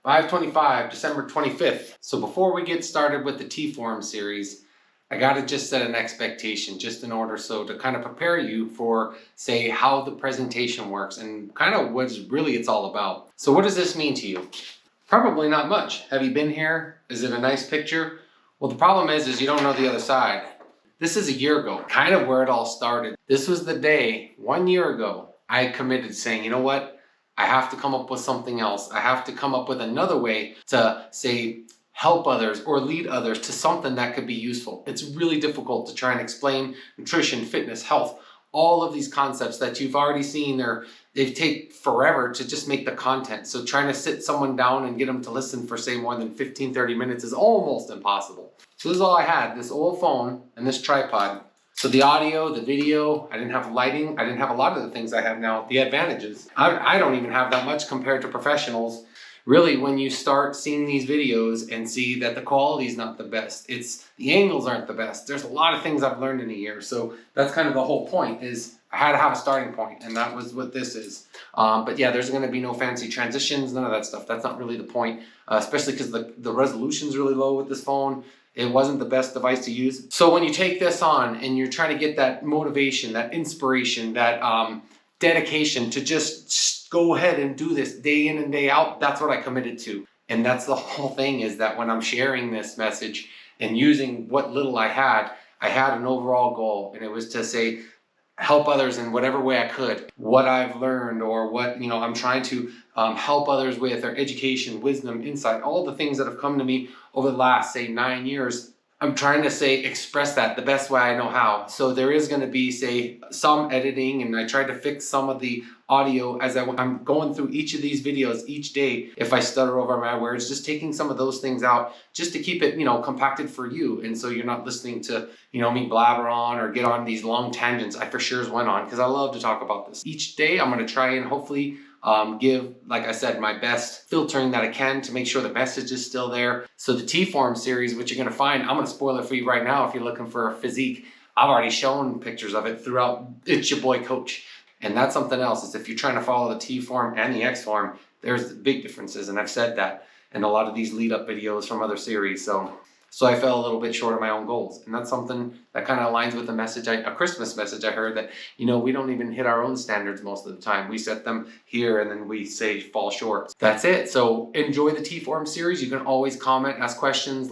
5/25, December 25th. So before we get started with the Tform series, I got to just set an expectation just in order so to kind of prepare you for, say, how the presentation works and kind of what it's all about. So what does this mean to you? Probably not much. Have you been here? Is it a nice picture? Well, the problem is you don't know the other side. This is a year ago, kind of where it all started. This was the day, 1 year ago, I committed saying, you know what? I have to come up with something else. I have to come up with another way to, say, help others or lead others to something that could be useful. It's really difficult to try and explain nutrition, fitness, health, all of these concepts that you've already seen, or they take forever to just make the content. So trying to sit someone down and get them to listen for, say, more than 15, 30 minutes is almost impossible. So this is all I had, this old phone and this tripod. So the audio, the video, I didn't have lighting. I didn't have a lot of the things I have now, the advantages. I don't even have that much compared to professionals. Really, when you start seeing these videos and see that the quality is not the best, the angles aren't the best. There's a lot of things I've learned in a year. So that's kind of the whole point, is I had to have a starting point, and that was what this is. But yeah, there's going to be no fancy transitions, none of that stuff. That's not really the point, especially because the resolution's really low with this phone. It wasn't the best device to use. So when you take this on and you're trying to get that motivation, that inspiration, that dedication to just go ahead and do this day in and day out, that's what I committed to. And that's the whole thing, is that when I'm sharing this message and using what little I had an overall goal, and it was to say, help others in whatever way I could. What I've learned, or what I'm trying to help others with, their education, wisdom, insight, all the things that have come to me over the last, say, 9 years. I'm trying to, say, express that the best way I know how. So there is going to be, say, some editing, and I tried to fix some of the audio as I'm going through each of these videos each day. If I stutter over my words, just taking some of those things out just to keep it, compacted for you. And so you're not listening to, me blabber on or get on these long tangents. I for sure went on because I love to talk about this. Each day I'm going to try and hopefully give, like I said, my best filtering that I can to make sure the message is still there. So the Tform series, which you're going to find, I'm going to spoil it for you right now if you're looking for a physique. I've already shown pictures of it throughout It's Your Boy Coach. And that's something else, is if you're trying to follow the Tform and the Xform, there's big differences. And I've said that in a lot of these lead up videos from other series. So I fell a little bit short of my own goals. And that's something that kind of aligns with the message, a Christmas message I heard, that, we don't even hit our own standards most of the time. We set them here and then we say fall short. That's it. So enjoy the Tform series. You can always comment, ask questions,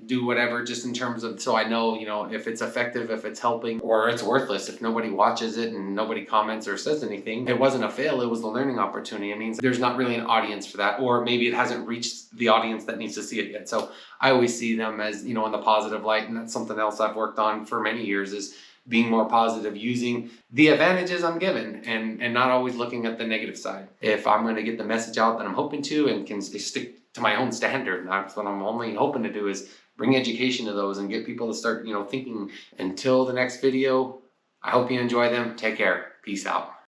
do whatever, just in terms of, so I know, if it's effective, if it's helping, or it's worthless. If nobody watches it and nobody comments or says anything, it wasn't a fail, it was a learning opportunity. It means there's not really an audience for that, or maybe it hasn't reached the audience that needs to see it yet. So I always see them as, in the positive light, and that's something else I've worked on for many years, is being more positive, using the advantages I'm given and not always looking at the negative side. If I'm going to get the message out that I'm hoping to and can stick to my own standard, that's what I'm only hoping to do, is bring education to those and get people to start, thinking. Until the next video, I hope you enjoy them. Take care. Peace out.